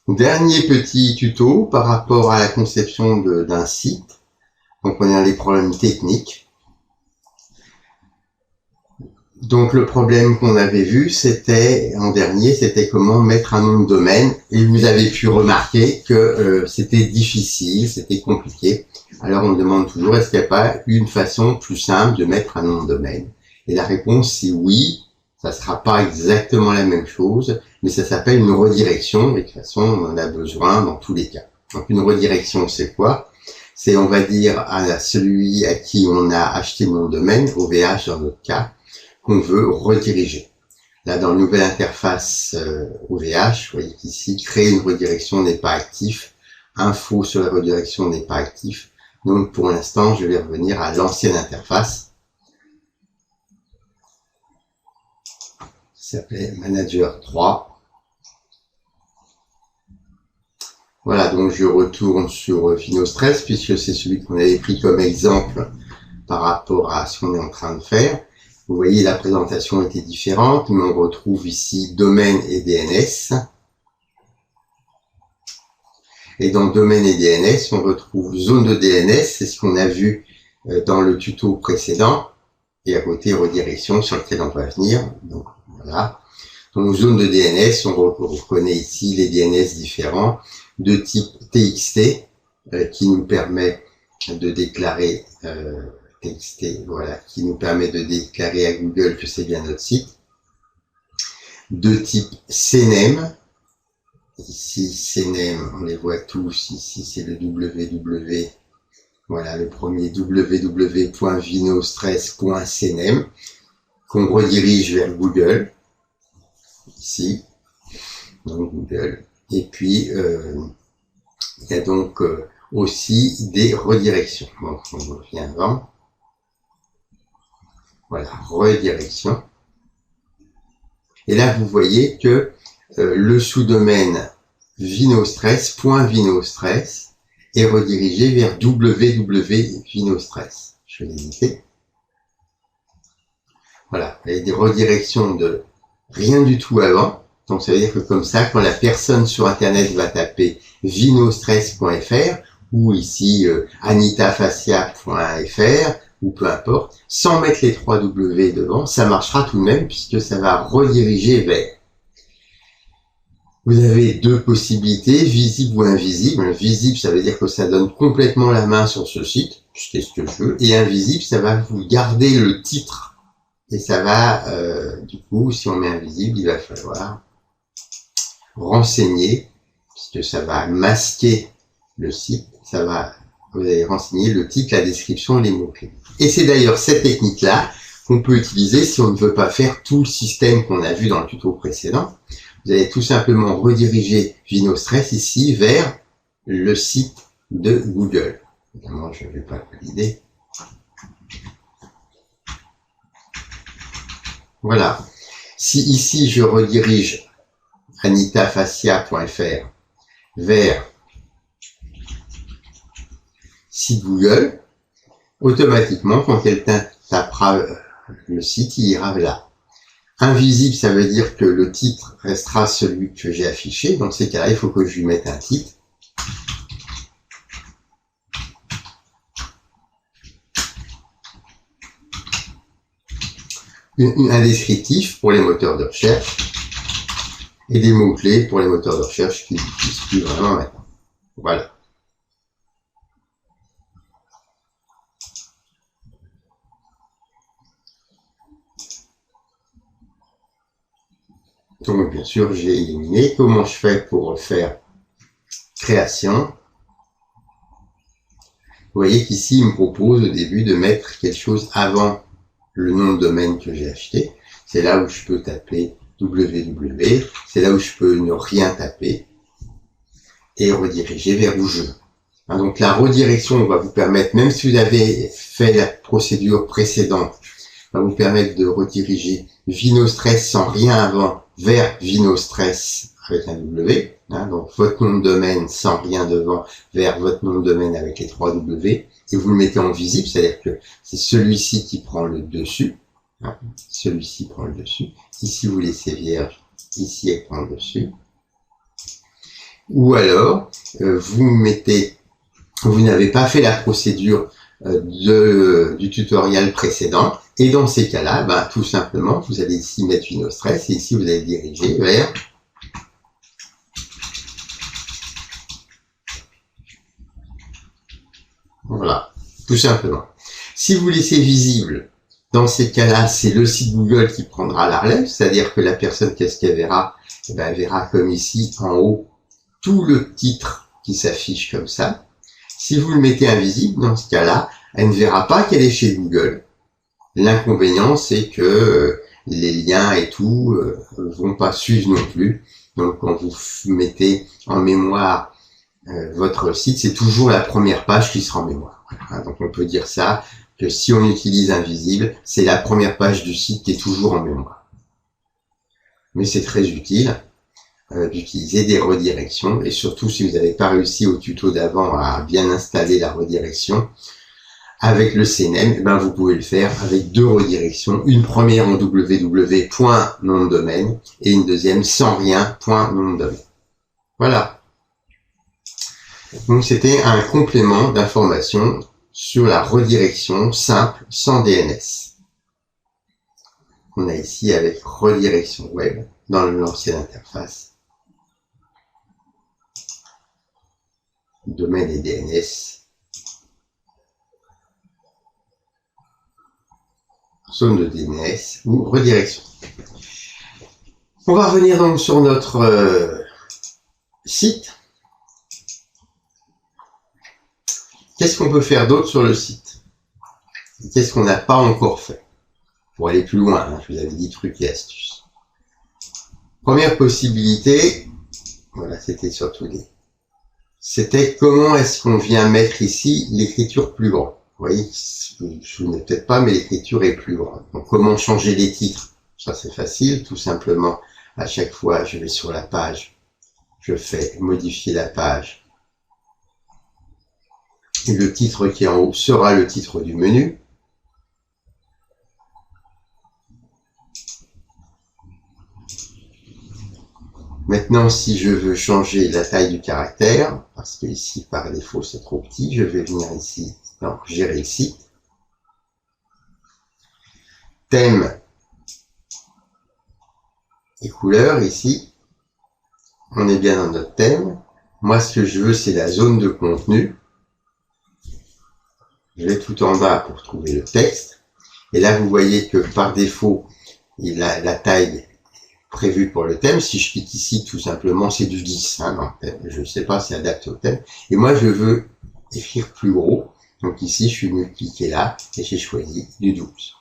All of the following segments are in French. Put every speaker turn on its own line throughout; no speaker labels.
Dernier petit tuto par rapport à la conception d'un site. Donc on est dans les problèmes techniques. Donc le problème qu'on avait vu, c'était comment mettre un nom de domaine, et vous avez pu remarquer que c'était difficile, c'était compliqué. Alors on demande toujours, est-ce qu'il n'y a pas une façon plus simple de mettre un nom de domaine? Et la réponse c'est oui. Ça sera pas exactement la même chose, mais ça s'appelle une redirection, et de toute façon on en a besoin dans tous les cas. Donc une redirection c'est quoi? C'est, on va dire, à celui à qui on a acheté le nom de domaine, OVH dans notre cas, qu'on veut rediriger. Là, dans la nouvelle interface OVH, vous voyez qu'ici, créer une redirection n'est pas actif, info sur la redirection n'est pas actif. Donc, pour l'instant, je vais revenir à l'ancienne interface, qui s'appelait Manager 3. Voilà, donc je retourne sur Vinostress, puisque c'est celui qu'on avait pris comme exemple par rapport à ce qu'on est en train de faire. Vous voyez, la présentation était différente, mais on retrouve ici domaine et DNS. Et dans domaine et DNS, on retrouve zone de DNS, c'est ce qu'on a vu dans le tuto précédent. Et à côté, redirection sur lequel on va venir. Donc, voilà. Donc, zone de DNS, on reconnaît ici les DNS différents de type TXT, qui nous permet de déclarer TXT, voilà, qui nous permet de déclarer à Google que c'est bien notre site. De type CNAME, ici CNAME, on les voit tous, ici c'est le www, voilà, le premier www.vinostress.cname, qu'on redirige vers Google, ici, donc Google, et puis il y a donc aussi des redirections. Donc on revient avant. Voilà, redirection. Et là, vous voyez que le sous-domaine vinostress.vinostress est redirigé vers www.vinostress. Je vais l'éditer. Voilà, il y a des redirections de rien du tout avant. Donc ça veut dire que comme ça, quand la personne sur Internet va taper vinostress.fr ou ici anitafacia.fr, ou peu importe, sans mettre les 3 W devant, ça marchera tout de même puisque ça va rediriger vers. Vous avez deux possibilités, visible ou invisible. Visible, ça veut dire que ça donne complètement la main sur ce site, c'est ce que je veux, et invisible, ça va vous garder le titre. Et ça va, du coup, si on met invisible, il va falloir renseigner, puisque ça va masquer le site, vous allez renseigner le titre, la description, les mots-clés. Et c'est d'ailleurs cette technique-là qu'on peut utiliser si on ne veut pas faire tout le système qu'on a vu dans le tuto précédent. Vous allez tout simplement rediriger Vinostress ici vers le site de Google. Évidemment, je ne vais pas le valider. Voilà. Si ici je redirige anitafacia.fr vers site Google, automatiquement, quand quelqu'un tapera le site, il ira là. Invisible, ça veut dire que le titre restera celui que j'ai affiché. Dans ces cas-là, il faut que je lui mette un titre. Un descriptif pour les moteurs de recherche et des mots-clés pour les moteurs de recherche qui n'utilisent plus vraiment maintenant. Voilà. Donc, bien sûr, j'ai éliminé. Comment je fais pour faire création? Vous voyez qu'ici, il me propose au début de mettre quelque chose avant le nom de domaine que j'ai acheté. C'est là où je peux taper www. C'est là où je peux ne rien taper et rediriger vers où je veux. Donc, la redirection va vous permettre, même si vous avez fait la procédure précédente, va vous permettre de rediriger Vinostress sans rien avant vers Vinostress avec un W, donc votre nom de domaine sans rien devant vers votre nom de domaine avec les 3 W, et vous le mettez en visible, c'est-à-dire que c'est celui-ci qui prend le dessus, celui-ci prend le dessus, ici vous laissez vierge, ici elle prend le dessus, Ou alors, vous n'avez pas fait la procédure du tutoriel précédent, et dans ces cas-là, tout simplement, vous allez ici mettre une stress, et ici vous allez diriger vers voilà, tout simplement. Si vous laissez visible, dans ces cas-là, c'est le site Google qui prendra la relève, c'est-à-dire que la personne, qu'est-ce qu'elle verra? Elle verra comme ici, en haut, tout le titre qui s'affiche comme ça. Si vous le mettez invisible, dans ce cas-là, elle ne verra pas qu'elle est chez Google. L'inconvénient, c'est que les liens et tout vont pas suivre non plus. Donc, quand vous mettez en mémoire votre site, c'est toujours la première page qui sera en mémoire. Voilà. Donc, on peut dire ça, que si on utilise invisible, c'est la première page du site qui est toujours en mémoire. Mais c'est très utile d'utiliser des redirections, et surtout si vous n'avez pas réussi au tuto d'avant à bien installer la redirection, avec le CNEM, vous pouvez le faire avec deux redirections, une première en www.nom de domaine et une deuxième sans rien, .nom de domaine. Voilà. Donc c'était un complément d'information sur la redirection simple sans DNS. On a ici avec redirection web dans l'ancienne interface. Domaine et DNS. Zone de DNS ou redirection. On va revenir donc sur notre site. Qu'est-ce qu'on peut faire d'autre sur le site? Qu'est-ce qu'on n'a pas encore fait? Pour aller plus loin, je vous avais dit trucs et astuces. Première possibilité, voilà, c'était surtout c'était comment est-ce qu'on vient mettre ici l'écriture plus grande. Vous voyez, je vous n'ai peut-être pas, mais l'écriture est plus grande. Donc, comment changer les titres? Ça, c'est facile. Tout simplement, à chaque fois, je vais sur la page, je fais modifier la page. Et le titre qui est en haut sera le titre du menu. Maintenant, si je veux changer la taille du caractère, parce que ici, par défaut, c'est trop petit, je vais venir ici, donc gérer le site. Thème et couleur, ici. On est bien dans notre thème. Moi, ce que je veux, c'est la zone de contenu. Je vais tout en bas pour trouver le texte. Et là, vous voyez que par défaut, il a la taille prévue pour le thème. Si je clique ici, tout simplement, c'est du 10. Je ne sais pas, c'est adapté au thème. Et moi, je veux écrire plus gros. Donc ici, je suis venu cliquer là et j'ai choisi du 12.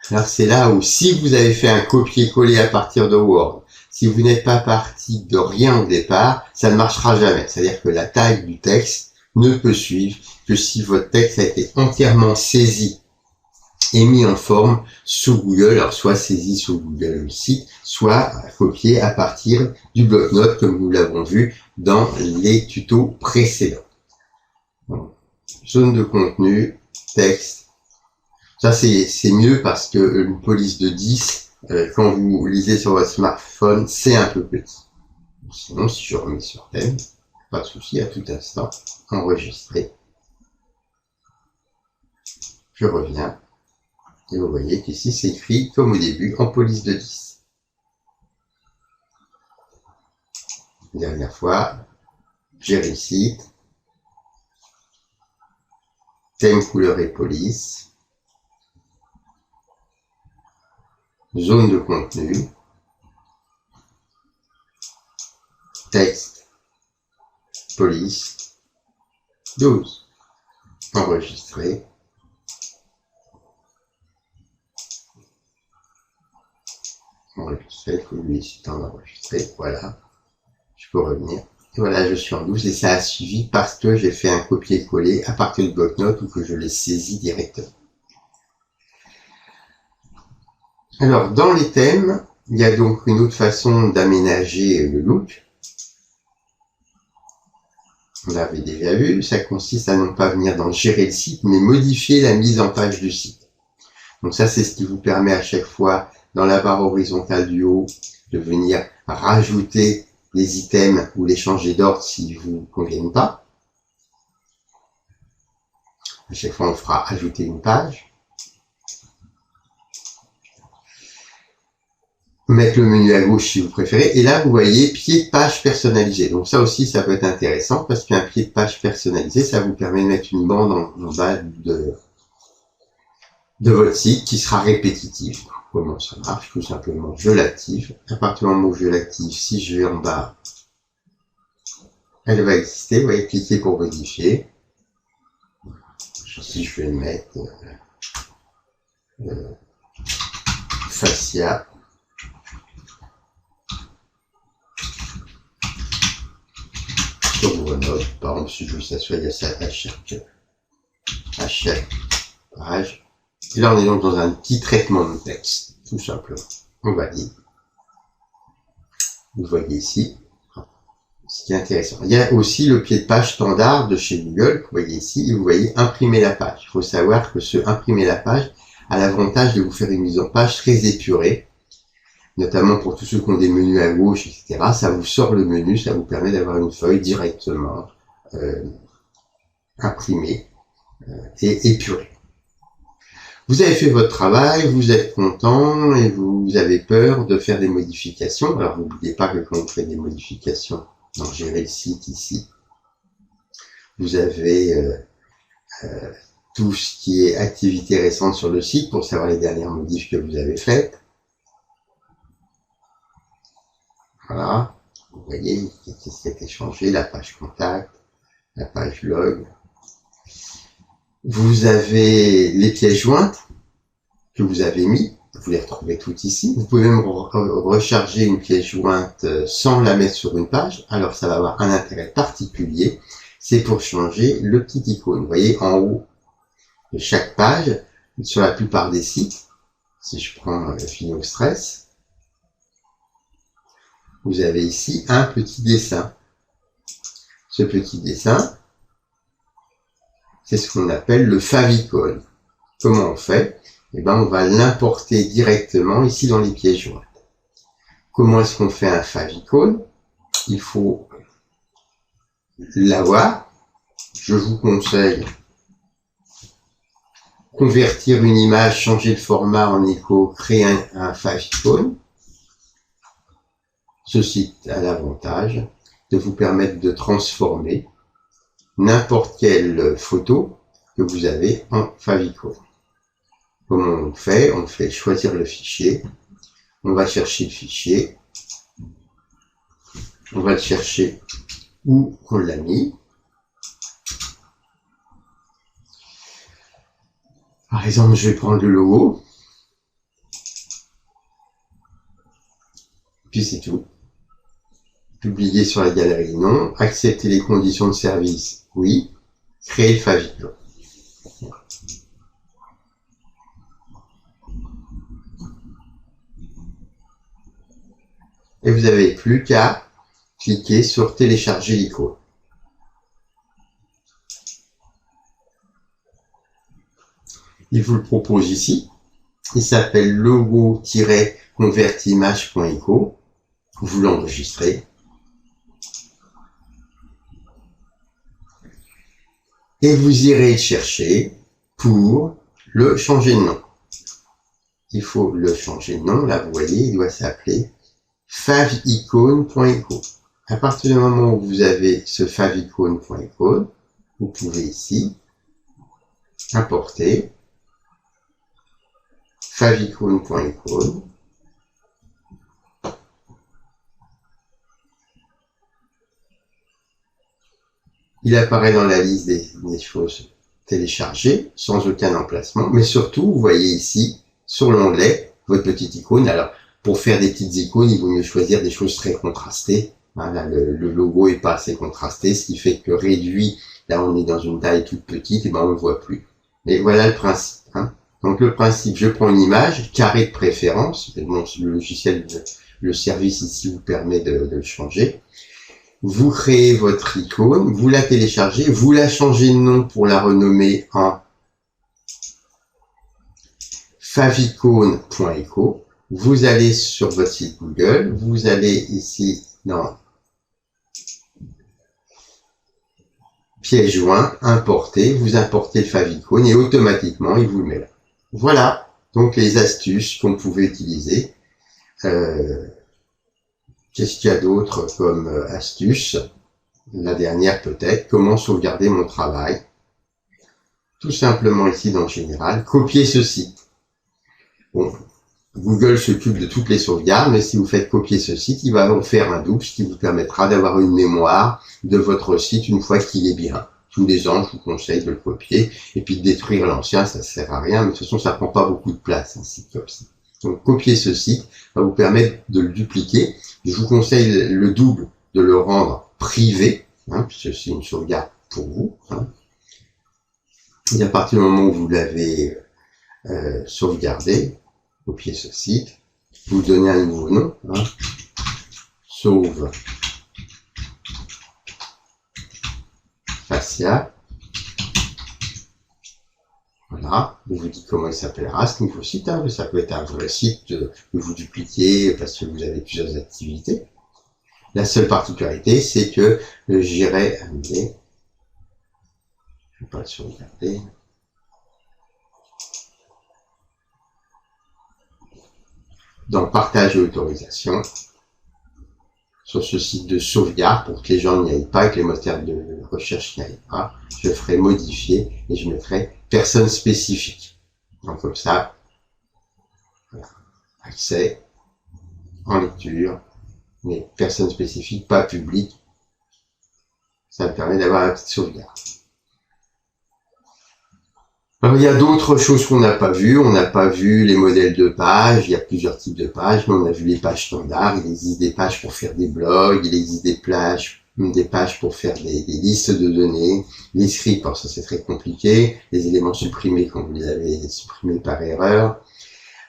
Alors, c'est là où, si vous avez fait un copier-coller à partir de Word, si vous n'êtes pas parti de rien au départ, ça ne marchera jamais. C'est-à-dire que la taille du texte ne peut suivre que si votre texte a été entièrement saisi et mis en forme sous Google, alors soit saisi sous Google le site, soit copié à partir du bloc-notes comme nous l'avons vu dans les tutos précédents. Donc, zone de contenu, texte. Ça c'est mieux parce que une police de 10, quand vous lisez sur votre smartphone, c'est un peu petit. Sinon, si je remets sur thème, pas de souci, à tout instant, enregistrer. Je reviens. Et vous voyez qu'ici, c'est écrit comme au début, en police de 10. Dernière fois, gérer le site. Thème, couleur et police. Zone de contenu. Texte. Police. 12. Enregistrer. Enregistrer, il faut lui laisser le temps d'enregistrer. Voilà. Je peux revenir. Et voilà, je suis en 12 et ça a suivi parce que j'ai fait un copier-coller à partir du bloc-notes ou que je l'ai saisi directement. Alors, dans les thèmes, il y a donc une autre façon d'aménager le look. On l'avait déjà vu, ça consiste à non pas venir dans gérer le site, mais modifier la mise en page du site. Donc ça, c'est ce qui vous permet à chaque fois, dans la barre horizontale du haut, de venir rajouter les items ou les changer d'ordre s'ils vous conviennent pas. À chaque fois, on fera ajouter une page. Mettre le menu à gauche si vous préférez. Et là, vous voyez pied de page personnalisé. Donc ça aussi, ça peut être intéressant parce qu'un pied de page personnalisé, ça vous permet de mettre une bande en bas de votre site qui sera répétitive. Comment ça marche? Tout simplement, je l'active. À partir du moment où je l'active, si je vais en bas, elle va exister. Vous voyez, cliquez pour modifier. Si je vais mettre fascia. Sur Grenoble, par exemple, si je veux que ça soit à chaque page. Et là, on est donc dans un petit traitement de texte, tout simplement. On valide. Vous voyez ici, ce qui est intéressant. Il y a aussi le pied de page standard de chez Google, vous voyez ici, et vous voyez imprimer la page. Il faut savoir que ce imprimer la page a l'avantage de vous faire une mise en page très épurée, notamment pour tous ceux qui ont des menus à gauche, etc. Ça vous sort le menu, ça vous permet d'avoir une feuille directement imprimée et épurée. Vous avez fait votre travail, vous êtes content et vous avez peur de faire des modifications. Alors n'oubliez pas que quand vous faites des modifications, dans gérer le site ici, vous avez tout ce qui est activité récente sur le site pour savoir les dernières modifs que vous avez faites. Voilà, vous voyez qu'est-ce qui a été changé, la page contact, la page log. Vous avez les pièces jointes que vous avez mis, vous les retrouvez toutes ici. Vous pouvez même recharger une pièce jointe sans la mettre sur une page. Alors ça va avoir un intérêt particulier, c'est pour changer le petit icône. Vous voyez en haut de chaque page, sur la plupart des sites, si je prends Finostress, vous avez ici un petit dessin. Ce petit dessin, c'est ce qu'on appelle le favicon. Comment on fait? Eh ben, on va l'importer directement ici dans les pièces jointes. Comment est-ce qu'on fait un favicon? Il faut l'avoir. Je vous conseille convertir une image, changer le format en ICO, créer un favicon. Ceci a l'avantage de vous permettre de transformer n'importe quelle photo que vous avez en favicon. Comment on fait? On fait choisir le fichier, on va chercher le fichier, on va le chercher où on l'a mis. Par exemple, je vais prendre le logo, puis c'est tout. Publier sur la galerie, non. Accepter les conditions de service, oui. Créer le favicon. Et vous n'avez plus qu'à cliquer sur télécharger l'icône. Il vous le propose ici. Il s'appelle logo-convertimage.eco. Vous l'enregistrez. Et vous irez le chercher pour le changer de nom. Il faut le changer de nom. Là, vous voyez, il doit s'appeler favicon.eco. À partir du moment où vous avez ce favicon.eco, vous pouvez ici importer favicon.eco. Il apparaît dans la liste des choses téléchargées, sans aucun emplacement. Mais surtout, vous voyez ici, sur l'onglet, votre petite icône. Alors, pour faire des petites icônes, il vaut mieux choisir des choses très contrastées. Voilà, le logo est pas assez contrasté, ce qui fait que réduit, là on est dans une taille toute petite, et ben on le voit plus. Et voilà le principe. Donc le principe, je prends une image, carré de préférence. Bon, le logiciel, le service ici vous permet de le changer. Vous créez votre icône, vous la téléchargez, vous la changez de nom pour la renommer en favicon.eco. Vous allez sur votre site Google, vous allez ici dans pièce joint, importer, vous importez le favicon et automatiquement il vous le met là. Voilà donc les astuces qu'on pouvait utiliser. Qu'est-ce qu'il y a d'autre comme astuce? La dernière peut-être, comment sauvegarder mon travail? Tout simplement ici dans le général, copier ceci. Bon, Google s'occupe de toutes les sauvegardes, mais si vous faites copier ce site, il va vous faire un double, ce qui vous permettra d'avoir une mémoire de votre site une fois qu'il est bien. Tous les ans, je vous conseille de le copier, et puis de détruire l'ancien, ça sert à rien, mais de toute façon, ça prend pas beaucoup de place, un site comme ça. Donc, copier ce site va vous permettre de le dupliquer. Je vous conseille le double de le rendre privé, puisque c'est une sauvegarde pour vous. Et à partir du moment où vous l'avez sauvegardé, copier ce site, vous donnez un nouveau nom, sauve Fascia. Voilà, on vous dit comment il s'appellera ce nouveau site. Ça peut être un vrai site que vous dupliquez parce que vous avez plusieurs activités. La seule particularité, c'est que j'irai amener, je vais pas le sauvegarder. Dans partage et autorisation, sur ce site de sauvegarde, pour que les gens n'y aillent pas, que les moteurs de recherche n'y aillent pas, je ferai modifier et je mettrai personne spécifique. Donc comme ça, voilà. Accès en lecture, mais personne spécifique, pas public. Ça me permet d'avoir la petite sauvegarde. Alors, il y a d'autres choses qu'on n'a pas vues. On n'a pas vu les modèles de pages. Il y a plusieurs types de pages, mais on a vu les pages standards. Il existe des pages pour faire des blogs. Il existe des pages pour faire des listes de données. Les scripts, alors ça c'est très compliqué. Les éléments supprimés quand vous les avez supprimés par erreur.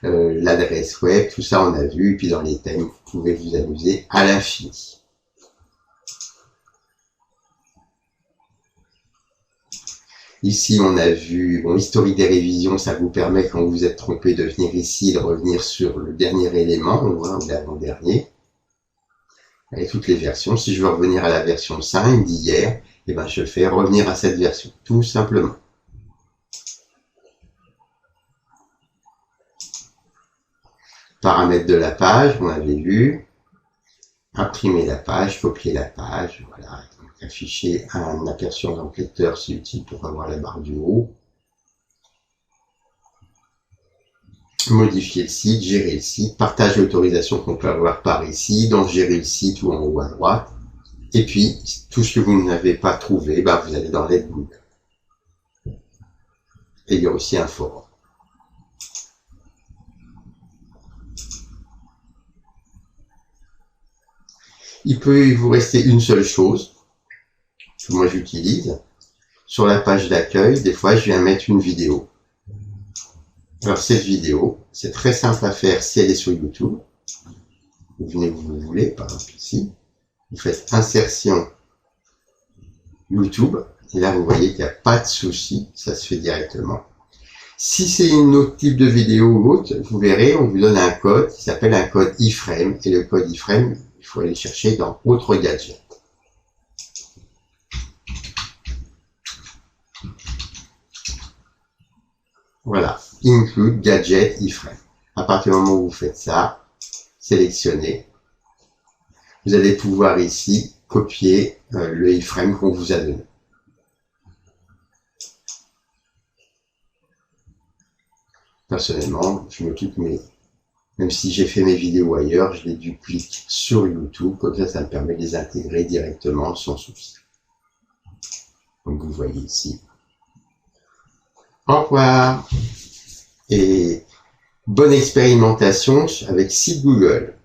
L'adresse web, tout ça on a vu. Et puis dans les thèmes, vous pouvez vous amuser à l'infini. Ici, on a vu, historique des révisions, ça vous permet, quand vous êtes trompé, de venir ici, de revenir sur le dernier élément, ou l'avant-dernier, avec toutes les versions. Si je veux revenir à la version 5 d'hier, je fais revenir à cette version, tout simplement. Paramètres de la page, on avait vu. Imprimer la page, copier la page, voilà. Afficher un aperçu en lecteur, c'est utile pour avoir la barre du haut. Modifier le site, gérer le site, partage l'autorisation qu'on peut avoir par ici, dans gérer le site ou en haut à droite. Et puis, tout ce que vous n'avez pas trouvé, vous allez dans l'aide Google. Et il y a aussi un forum. Il peut vous rester une seule chose que moi j'utilise. Sur la page d'accueil, des fois je viens mettre une vidéo. Alors cette vidéo, c'est très simple à faire si elle est sur YouTube. Vous venez où vous voulez, par exemple ici. Vous faites insertion YouTube. Et là vous voyez qu'il n'y a pas de souci, ça se fait directement. Si c'est une autre type de vidéo ou autre, vous verrez, on vous donne un code qui s'appelle un code iframe. Et le code iframe, il faut aller chercher dans Autres gadgets. Voilà, Include Gadget iframe. À partir du moment où vous faites ça, sélectionnez. Vous allez pouvoir ici copier le iframe qu'on vous a donné. Personnellement, je m'occupe, même si j'ai fait mes vidéos ailleurs, je les duplique sur YouTube, comme ça me permet de les intégrer directement sans souci. Donc vous voyez ici. Au revoir et bonne expérimentation avec Site Google.